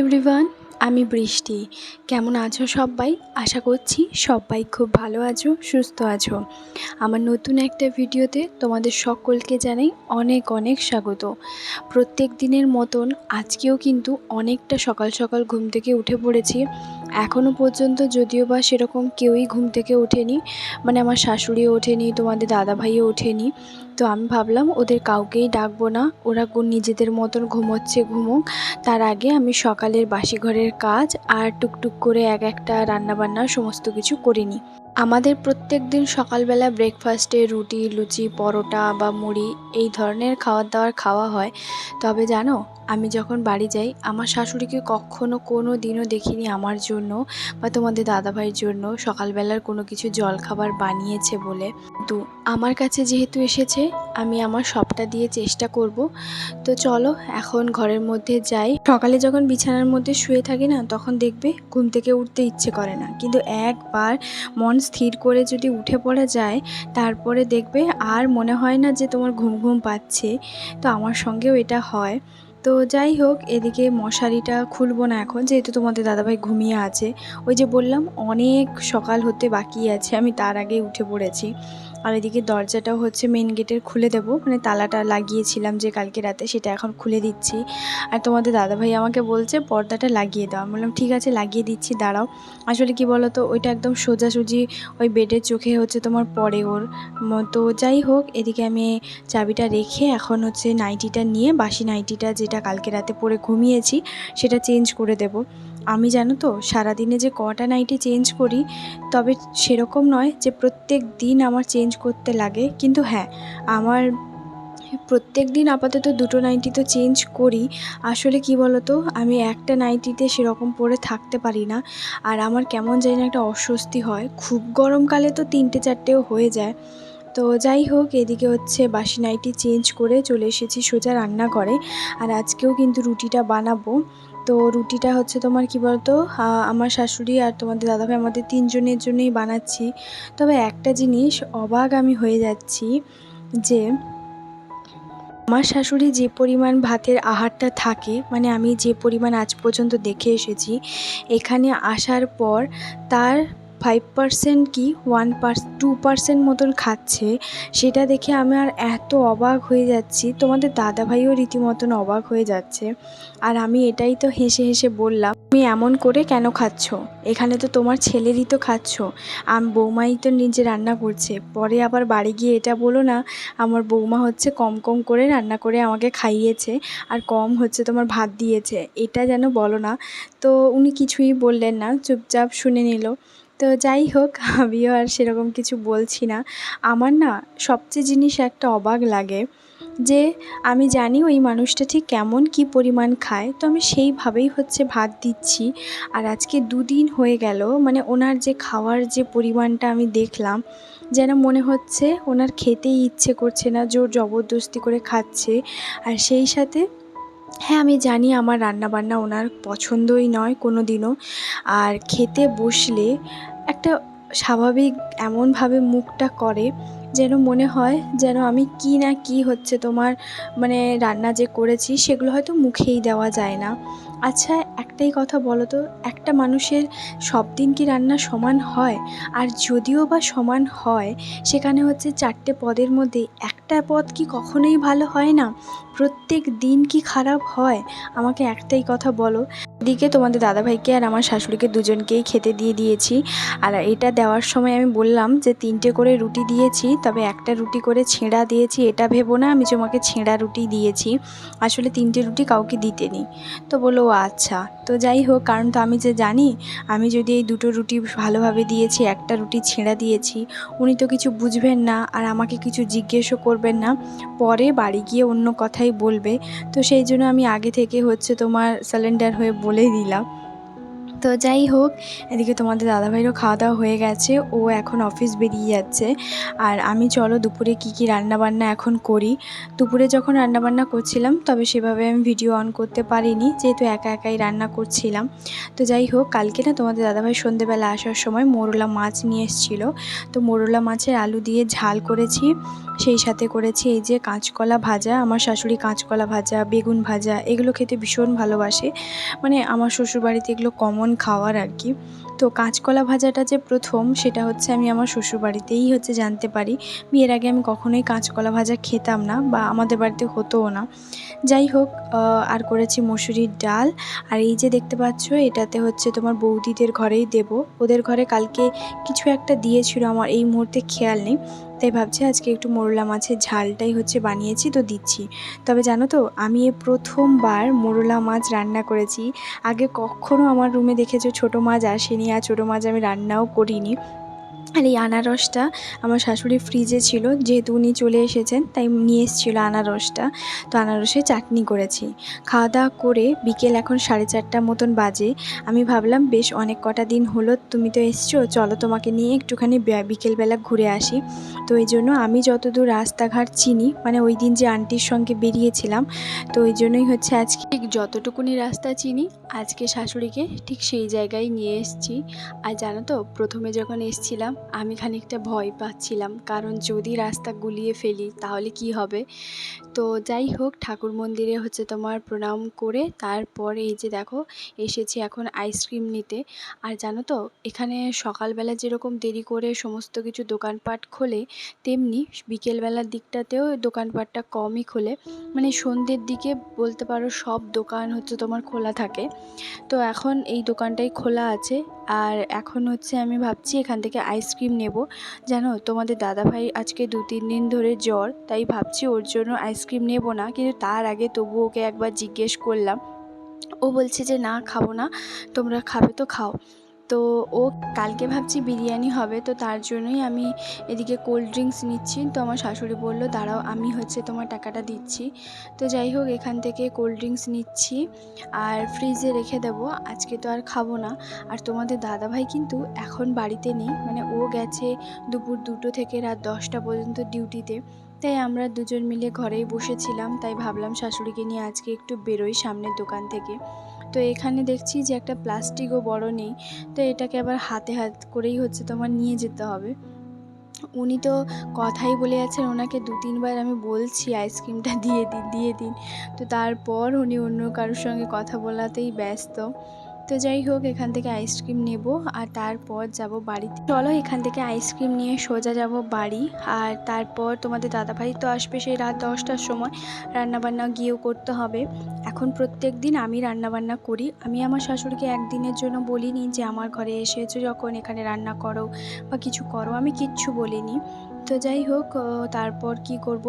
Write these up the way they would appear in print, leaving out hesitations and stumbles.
Everyone, আমি বৃষ্টি। কেমন আছো সবাই? আশা করছি সবাই খুব ভালো আছো, সুস্থ আছো। আমার নতুন একটা ভিডিওতে তোমাদের সকলকে জানাই অনেক অনেক স্বাগত। প্রত্যেক দিনের মতন আজকেও কিন্তু অনেকটা সকাল সকাল ঘুম থেকে উঠে পড়েছি। এখনও পর্যন্ত যদিও বা সেরকম কেউই ঘুম থেকে ওঠেনি, মানে আমার শাশুড়িও ওঠেনি, তোমাদের দাদাভাইও ওঠেনি। তো আমি ভাবলাম ওদের কাউকেই ডাকবো না, ওরা নিজেদের মতন ঘুমোচ্ছে, ঘুমোক। তার আগে আমি সকালের বাসি ঘরের কাজ আর টুকটুক করে এক একটা রান্নাবান্না সমস্ত কিছু করে নিই। আমাদের প্রত্যেক দিন সকালবেলা ব্রেকফাস্টে রুটি, লুচি, পরোটা বা মুড়ি এই ধরনের খাবার দাবার খাওয়া হয়। তবে জানো, আমি যখন বাড়ি যাই আমার শাশুড়িকে কখনো কোনো দিনও দেখিনি আমার জন্য বা তোমাদের দাদাভাইয়ের জন্য সকালবেলার কোনো কিছু জলখাবার বানিয়েছে বলে। তো আমার কাছে যেহেতু এসেছে, আমি আমার সবটা দিয়ে চেষ্টা করব। তো চলো এখন ঘরের মধ্যে যাই। সকালে যখন বিছানার মধ্যে শুয়ে থাকি না, তখন দেখবে ঘুম থেকে উঠতে ইচ্ছে করে না, কিন্তু একবার মন স্থির করে যদি উঠে পড়া যায় তারপরে দেখবে আর মনে হয় না যে তোমার ঘুম ঘুম পাচ্ছে। তো আমার সঙ্গেও এটা হয়। তো যাই হোক, এদিকে মশারিটা খুলবো না এখন, যেহেতু তোমাদের দাদাভাই ঘুমিয়ে আছে। ওই যে বললাম অনেক সকাল হতে বাকি আছে, আমি তার আগেই উঠে পড়েছি। আর এদিকে দরজাটাও হচ্ছে মেন গেটের খুলে দেবো, মানে তালাটা লাগিয়েছিলাম যে কালকে রাতে, সেটা এখন খুলে দিচ্ছি। আর তোমাদের দাদাভাই আমাকে বলছে পর্দাটা লাগিয়ে দাও। আমি বললাম ঠিক আছে লাগিয়ে দিচ্ছি, দাঁড়াও। আসলে কি বলো তো, ওইটা একদম সোজাসুজি ওই বেডের চোখে হচ্ছে তোমার পড়ে ওর। তো যাই হোক, এদিকে আমি চাবিটা রেখে এখন হচ্ছে নাইটিটা নিয়ে, বাসি নাইটিটা যেটা কালকে রাতে পরে ঘুমিয়েছি সেটা চেঞ্জ করে দেব। আমি জানো তো সারাদিনে যে কটা নাইটি চেঞ্জ করি, তবে সেরকম নয় যে প্রত্যেক দিন আমার চেঞ্জ করতে লাগে, কিন্তু হ্যাঁ, আমার প্রত্যেক দিন আপাতত দুটো নাইটি তো চেঞ্জ করি। আসলে কি বলো তো, আমি একটা নাইটিতে সেরকম পরে থাকতে পারি না, আর আমার কেমন জানি না একটা অস্বস্তি হয়। খুব গরমকালে তো 3-4টেও হয়ে যায়। তো যাই হোক, এদিকে হচ্ছে বাসি নাইটি চেঞ্জ করে চলে এসেছি সোজা রান্নাঘরে। আর আজকেও কিন্তু রুটিটা বানাবো। তো রুটিটা হচ্ছে তোমার কি বলতো, আমার শাশুড়ি আর তোমাদের দাদাভাই আমাদের 3জনের জন্যই বানাচ্ছি। তবে একটা জিনিস অবাক আমি হয়ে যাচ্ছি, যে আমার শাশুড়ি যে পরিমাণ ভাতের আহারটা থাকে, মানে আমি যে পরিমাণ আজ পর্যন্ত দেখে এসেছি, এখানে আসার পর তার 5% কি 2% মতন খাচ্ছে। সেটা দেখে আমি আর এত অবাক হয়ে যাচ্ছি, তোমাদের দাদাভাইও রীতিমতন অবাক হয়ে যাচ্ছে। আর আমি এটাই তো হেসে হেসে বললাম, তুমি এমন করে কেন খাচ্ছ? এখানে তো তোমার ছেলেরই তো খাচ্ছ, বৌমাই তো নিজে রান্না করছে। পরে আবার বাড়ি গিয়ে এটা বলো না আমার বৌমা হচ্ছে কম কম করে রান্না করে আমাকে খাইয়েছে আর কম হচ্ছে তোমার ভাত দিয়েছে, এটা যেন বলো না। তো উনি কিছুই বললেন না, চুপচাপ শুনে নিল। তো যাই হোক, আমিও আর সেরকম কিছু বলছি না। আমার না সবচেয়ে জিনিস একটা অবাক লাগে, যে আমি জানি ওই মানুষটা ঠিক কেমন কি পরিমাণ খায়, তো আমি সেইভাবেই হচ্ছে ভাত দিচ্ছি। আর আজকে 2 দিন হয়ে গেল, মানে ওনার যে খাওয়ার যে পরিমাণটা আমি দেখলাম, যেন মনে হচ্ছে ওনার খেতেই ইচ্ছে করছে না, জোর জবরদস্তি করে খাচ্ছে। আর সেই সাথে হ্যাঁ, আমি জানি আমার রান্নাবান্না ওনার পছন্দই নয় কোনো দিনও। আর খেতে বসলে একটা স্বাভাবিক এমনভাবে মুখটা করে, যেন মনে হয় যেন আমি কি না কি হচ্ছে তোমার, মানে রান্না যে করেছি সেগুলো হয়তো মুখেই দেওয়া যায় না। আচ্ছা একটাই কথা বলো তো, একটা মানুষের সব দিন কি রান্না সমান হয়? আর যদিও বা সমান হয়, সেখানে হচ্ছে 4টে পদের মধ্যে একটা পদ কি কখনোই ভালো হয় না? প্রত্যেক দিন কি খারাপ হয়? আমাকে একটাই কথা বলো। এদিকে তোমাদের দাদাভাইকে আর আমার শাশুড়িকে দুজনকেই খেতে দিয়ে দিয়েছি। আর এটা দেওয়ার সময় আমি বললাম যে 3টে করে রুটি দিয়েছি, তবে একটা রুটি করে ছেঁড়া দিয়েছি, এটা ভেবো না আমি তোমাকে ছেঁড়া রুটি দিয়েছি। আসলে 3টে রুটি কাউকে দিতে নেই। তো বললো ও আচ্ছা। তো যাই হোক, কারণ তো আমি যে জানি, আমি যদি এই 2টো রুটি ভালোভাবে দিয়েছি, একটা রুটি ছেঁড়া দিয়েছি, উনি তো কিছু বুঝবেন না আর আমাকে কিছু জিজ্ঞেসও করবেন না, পরে বাড়ি গিয়ে অন্য কথাই বলবে। তো সেই জন্য আমি আগে থেকে হচ্ছে তোমার সারেন্ডার হয়ে বলে দিলাম। তো যাই হোক, এদিকে তোমাদের দাদাভাইরও খাওয়া দাওয়া হয়ে গেছে, ও এখন অফিস বেরিয়ে যাচ্ছে। আর আমি চলো দুপুরে কি কি রান্নাবান্না এখন করি। দুপুরে যখন রান্নাবান্না করছিলাম তবে সেভাবে আমি ভিডিও অন করতে পারিনি, যেহেতু একা একাই রান্না করছিলাম। তো যাই হোক, কালকে না তোমাদের দাদাভাই সন্ধেবেলা আসার সময় মোরলা মাছ নিয়ে এসেছিলো। তো মোরলা মাছের আলু দিয়ে ঝাল করেছি, সেই সাথে করেছি এই যে কাঁচকলা ভাজা। আমার শাশুড়ি কাঁচকলা ভাজা, বেগুন ভাজা এগুলো খেতে ভীষণ ভালোবাসে, মানে আমার শ্বশুরবাড়িতে এগুলো কমন খাওয়ার আর কি। তো কাঁচকলা ভাজাটা যে প্রথম, সেটা হচ্ছে আমি আমার শ্বশুরবাড়িতেই হচ্ছে জানতে পারি। বিয়ের আগে আমি কখনোই কাঁচকলা ভাজা খেতাম না, বা আমাদের বাড়িতে হতোও না। যাই হোক, আর করেছি মসুরির ডাল। আর এই যে দেখতে পাচ্ছ, এটাতে হচ্ছে তোমার বৌদিদের ঘরেই দেব, ওদের ঘরে কালকে কিছু একটা দিয়েছিল, আমার এই মুহূর্তে খেয়াল নেই। তাই ভাবছি আজকে একটু মোরলা মাছের ঝালটাই হচ্ছে বানিয়েছি, তো দিচ্ছি। তবে জানো তো, আমি এই প্রথমবার মোরলা মাছ রান্না করেছি। আগে কখনো আমার রুমে দেখেছো ছোটো মাছ আসেনি, আর ছোটো মাছ আমি রান্নাও করিনি। আর এই আনারসটা আমার শাশুড়ি ফ্রিজে ছিল, যেহেতু উনি চলে এসেছেন তাই নিয়ে এসেছিলো আনারসটা। তো আনারসের চাটনি করেছি। খাওয়া দাওয়া করে বিকেল এখন 4:30 মতন বাজে। আমি ভাবলাম বেশ অনেক কটা দিন হলো তুমি তো এসছো, চলো তোমাকে নিয়ে একটুখানি বিকেলবেলা ঘুরে আসি। তো এই জন্য আমি যতদূর রাস্তাঘাট চিনি, মানে ওই দিন যে আন্টির সঙ্গে বেরিয়েছিলাম, তো ওই জন্যই হচ্ছে আজকে ঠিক যতটুকুনি রাস্তা চিনি আজকে শাশুড়িকে ঠিক সেই জায়গায় নিয়ে এসেছি। আর জানো তো, প্রথমে যখন এসেছিলাম আমি খানিকটা ভয় পাচ্ছিলাম, কারণ যদি রাস্তা গুলিয়ে ফেলি তাহলে কি হবে। তো যাই হোক, ঠাকুর মন্দিরে হচ্ছে তোমার প্রণাম করে তারপর এই যে দেখো এসেছি এখন আইসক্রিম নিতে। আর জানো তো, এখানে সকালবেলা যেরকম দেরি করে সমস্ত কিছু দোকানপাট খোলে, তেমনি বিকেলবেলার দিকটাতেও দোকানপাটটা কমই খোলে। মানে সন্ধ্যের দিকে বলতে পারো সব দোকান হচ্ছে তোমার খোলা থাকে। তো এখন এই দোকানটাই খোলা আছে। আর এখন হচ্ছে আমি ভাবছি এখান থেকে আইসক্রিম নেব। জানো, তোমাদের দাদাভাই আজকে 2-3 দিন ধরে জ্বর, তাই ভাবছি ওর জন্য আইসক্রিম নেব না, কিন্তু তার আগে তবু ওকে একবার জিজ্ঞেস করলাম। ও বলছে যে না, খাবো না, তোমরা খাবে তো খাও। তো ও কালকে ভাবছি বিরিয়ানি হবে, তো তার জন্যই আমি এদিকে কোল্ড ড্রিঙ্কস নিচ্ছি। তো আমার শাশুড়ি বললো দাঁড়াও, আমি হচ্ছে তোমার টাকাটা দিচ্ছি। তো যাই হোক, এখান থেকে কোল্ড ড্রিঙ্কস নিচ্ছি আর ফ্রিজে রেখে দেবো, আজকে তো আর খাবো না। আর তোমাদের দাদাভাই কিন্তু এখন বাড়িতে নেই, মানে ও গেছে দুপুর 2টো থেকে রাত 10টা পর্যন্ত ডিউটিতে। তাই আমরা দুজন মিলে ঘরেই বসেছিলাম, তাই ভাবলাম শাশুড়িকে নিয়ে আজকে একটু বেরোই সামনের দোকান থেকে। তো এখানে দেখছি যে একটা প্লাস্টিকও বড় নেই, তো এটাকে আবার হাতে হাত করেই হচ্ছে তোমার নিয়ে যেতে হবে। উনি তো কথাই বলে যাচ্ছেন, ওনাকে 2-3 বার আমি বলছি আইসক্রিমটা দিয়ে দিন দিয়ে দিন, তো তারপর উনি অন্য কারোর সঙ্গে কথা বলাতেই ব্যস্ত। তো যাই হোক, এখান থেকে আইসক্রিম নেব আর তারপর যাব বাড়িতে। চলো, এখান থেকে আইসক্রিম নিয়ে সোজা যাব বাড়ি। আর তারপর তোমাদের দাদাভাই তো আসবে সেই রাত 10টার সময়, রান্নাবান্না গিয়েও করতে হবে। এখন প্রত্যেক দিন আমি রান্নাবান্না করি, আমি আমার শাশুড়িকে একদিনের জন্য বলিনি যে আমার ঘরে এসেছো যখন এখানে রান্না করো বা কিছু করো, আমি কিচ্ছু বলিনি। তো যাই হোক, তারপর কি করব,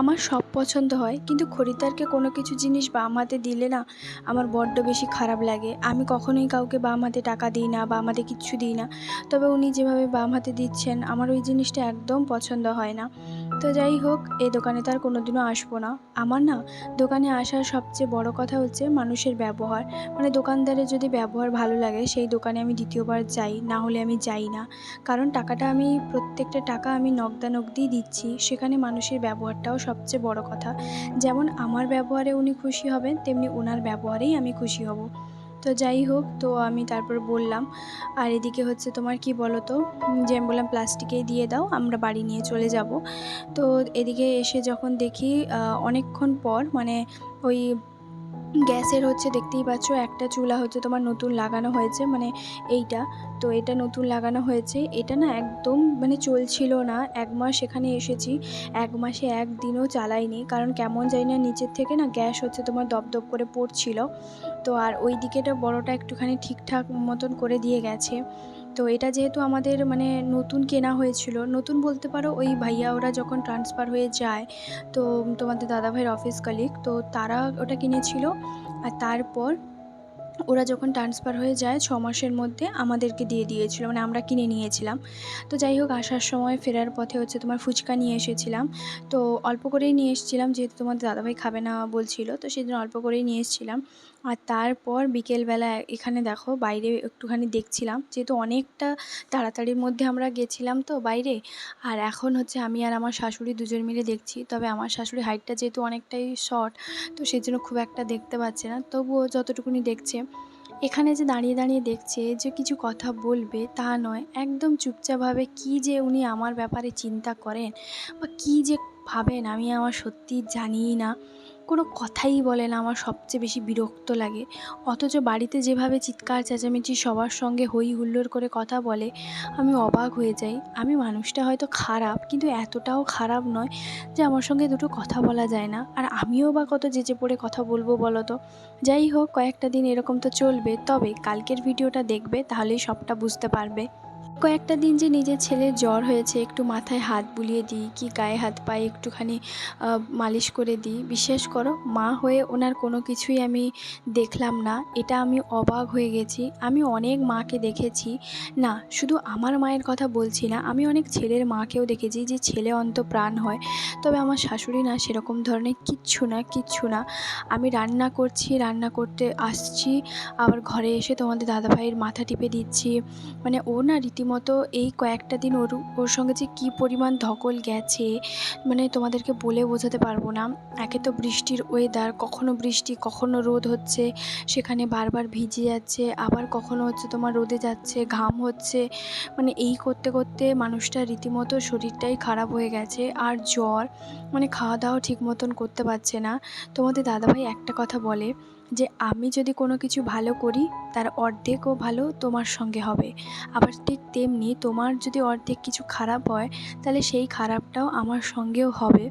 আমার সব পছন্দ হয়, কিন্তু খরিদ্দারকে কোনো কিছু জিনিস বাম হাতে দিলে না আমার বড্ড বেশি খারাপ লাগে। আমি কখনোই কাউকে বাম হাতে টাকা দিই না, বাম হাতে কিচ্ছু দিই না। তবে উনি যেভাবে বাম হাতে দিচ্ছেন, আমার ওই জিনিসটা একদম পছন্দ হয় না। তো যাই হোক, এই দোকানে তো আর কোনোদিনও আসবো না। আমার না দোকানে আসার সবচেয়ে বড় কথা হচ্ছে মানুষের ব্যবহার। মানে দোকানদারের যদি ব্যবহার ভালো লাগে, সেই দোকানে আমি দ্বিতীয়বার যাই, না হলে আমি যাই না। কারণ টাকাটা আমি প্রত্যেকটা টাকা আমি নগদানগদিই দিচ্ছি, সেখানে মানুষের ব্যবহারটাও সবচেয়ে বড় কথা। যেমন আমার ব্যবহারে উনি খুশি হবেন, তেমনি ওনার ব্যবহারেই আমি খুশি হব। তো যাই হোক, তো আমি তারপর বললাম। আর এদিকে হচ্ছে তোমার কি বলো তো, যে আমি বললাম প্লাস্টিকেই দিয়ে দাও, আমরা বাড়ি নিয়ে চলে যাব। তো এদিকে এসে যখন দেখি অনেকক্ষণ পর, মানে ওই গ্যাসের হচ্ছে দেখতেই পাচ্ছ একটা চুলা হচ্ছে তোমার নতুন লাগানো হয়েছে, মানে এইটা। তো এটা নতুন লাগানো হয়েছে, এটা না একদম মানে চলছিল না। 1 মাস এখানে এসেছি, 1 মাসে একদিনও চালাইনি, কারণ কেমন জানি না নিচের থেকে না গ্যাস হচ্ছে তোমার দপদপ করে পড়ছিল। তো আর ওই দিকেটা বড়টা একটুখানি ঠিকঠাক মতন করে দিয়ে গেছে। তো এটা যেহেতু আমাদের মানে নতুন কেনা হয়েছিল, নতুন বলতে পারো ওই ভাইয়া ওরা যখন ট্রান্সফার হয়ে যায়, তো তোমাদের দাদাভাইয়ের অফিস কালিগ, তো তারা ওটা কিনেছিল। আর তারপর ওরা যখন ট্রান্সফার হয়ে যায় 6 মাসের মধ্যে আমাদেরকে দিয়ে দিয়েছিল, মানে আমরা কিনে নিয়েছিলাম। তো যাই হোক, আসার সময় ফেরার পথে হচ্ছে তোমার ফুচকা নিয়ে এসেছিলাম। তো অল্প করেই নিয়ে এসেছিলাম, যেহেতু তোমাদের দাদাভাই খাবে না বলছিল, তো সেজন্য অল্প করেই নিয়ে এসেছিলাম। আর তারপর বিকেলবেলা এখানে দেখো বাইরে একটুখানি দেখছিলাম, যেহেতু অনেকটা তাড়াতাড়ির মধ্যে আমরা গেছিলাম তো বাইরে। আর এখন হচ্ছে আমি আর আমার শাশুড়ি দুজন মিলে দেখছি, তবে আমার শাশুড়ি হাইটটা যেহেতু অনেকটাই শর্ট, তো সেজন্য খুব একটা দেখতে পাচ্ছে না, তবুও যতটুকুনি দেখছে। এখানে যে দাঁড়িয়ে দাঁড়িয়ে দেখছে, যে কিছু কথা বলবে তা নয়, একদম চুপচাপভাবে কী যে উনি আমার ব্যাপারে চিন্তা করেন বা কী যে ভাবেন আমি আমার সত্যিই জানিই না। কোনো কথাই বলে না, আমার সবচেয়ে বেশি বিরক্ত লাগে। অথচ বাড়িতে যেভাবে চিৎকার চেঁচামেচি সবার সঙ্গে হই হুল্লোড় করে কথা বলে, আমি অবাক হয়ে যাই। আমি মানুষটা হয়তো খারাপ, কিন্তু এতটাও খারাপ নয় যে আমার সঙ্গে দুটো কথা বলা যায় না। আর আমিও বা কত যেচে পড়ে কথা বলবো বলো তো। যাই হোক, কয়েকটা দিন এরকম তো চলবে, তবে কালকের ভিডিওটা দেখবে তাহলেই সবটা বুঝতে পারবে। কয়েকটা দিন যে নিজের ছেলের জ্বর হয়েছে, একটু মাথায় হাত বুলিয়ে দিই, কি গায়ে হাত পায়ে একটুখানি মালিশ করে দিই, বিশ্বাস করো মা হয়ে ওনার কোনো কিছুই আমি দেখলাম না। এটা আমি অবাক হয়ে গেছি। আমি অনেক মাকে দেখেছি, না শুধু আমার মায়ের কথা বলছি না, আমি অনেক ছেলের মাকেও দেখেছি যে ছেলে অন্তঃপ্রাণ হয়। তবে আমার শাশুড়ি না সেরকম ধরনের কিচ্ছু না। আমি রান্না করছি, রান্না করতে আসছি, আবার ঘরে এসে তোমাদের দাদাভাইয়ের মাথা টিপে দিচ্ছি। মানে ও না রীতিমতো এই কয়েকটা দিন ওর সঙ্গে যে কী পরিমাণ ধকল গেছে, মানে তোমাদেরকে বলে বোঝাতে পারবো না। একে তো বৃষ্টির ওয়েদার, কখনো বৃষ্টি কখনো রোদ হচ্ছে, সেখানে বারবার ভিজে যাচ্ছে, আবার কখনো হচ্ছে তোমার রোদে যাচ্ছে, ঘাম হচ্ছে। মানে এই করতে করতে মানুষটার রীতিমতো শরীরটাই খারাপ হয়ে গেছে। আর জ্বর, মানে খাওয়া দাওয়া ঠিক মতন করতে পারছে না। তোমাদের দাদাভাই একটা কথা বলে যে আমি যদি কোনো কিছু ভালো করি, তার অর্ধেকও ভালো তোমার সঙ্গে হবে। আবার ঠিক তেমনি তোমার যদি অর্ধেক কিছু খারাপ হয়, তাহলে সেই খারাপটাও আমার সঙ্গেও হবে।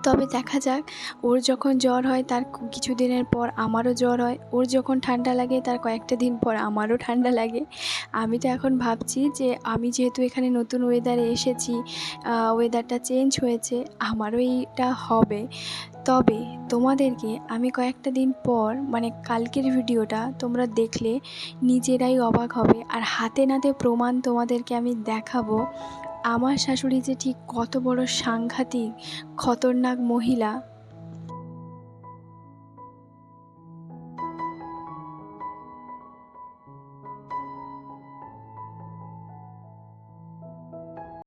তবে দেখা যাক, ওর যখন জ্বর হয় তার কিছুদিনের পর আমারও জ্বর হয়, ওর যখন ঠান্ডা লাগে তার কয়েকটা দিন পর আমারও ঠান্ডা লাগে। আমি তো এখন ভাবছি যে আমি যেহেতু এখানে নতুন ওয়েদারে এসেছি, ওয়েদারটা চেঞ্জ হয়েছে, আমারও এইটা হবে। তবে তোমাদেরকে আমি কয়েকটা দিন পর, মানে কালকের ভিডিওটা তোমরা দেখলে নিজেরাই অবাক হবে, আর হাতে নাতে প্রমাণ তোমাদেরকে আমি দেখাবো আমার শাশুড়ি যে ঠিক কত বড় সাংঘাতিক খতরনাক মহিলা।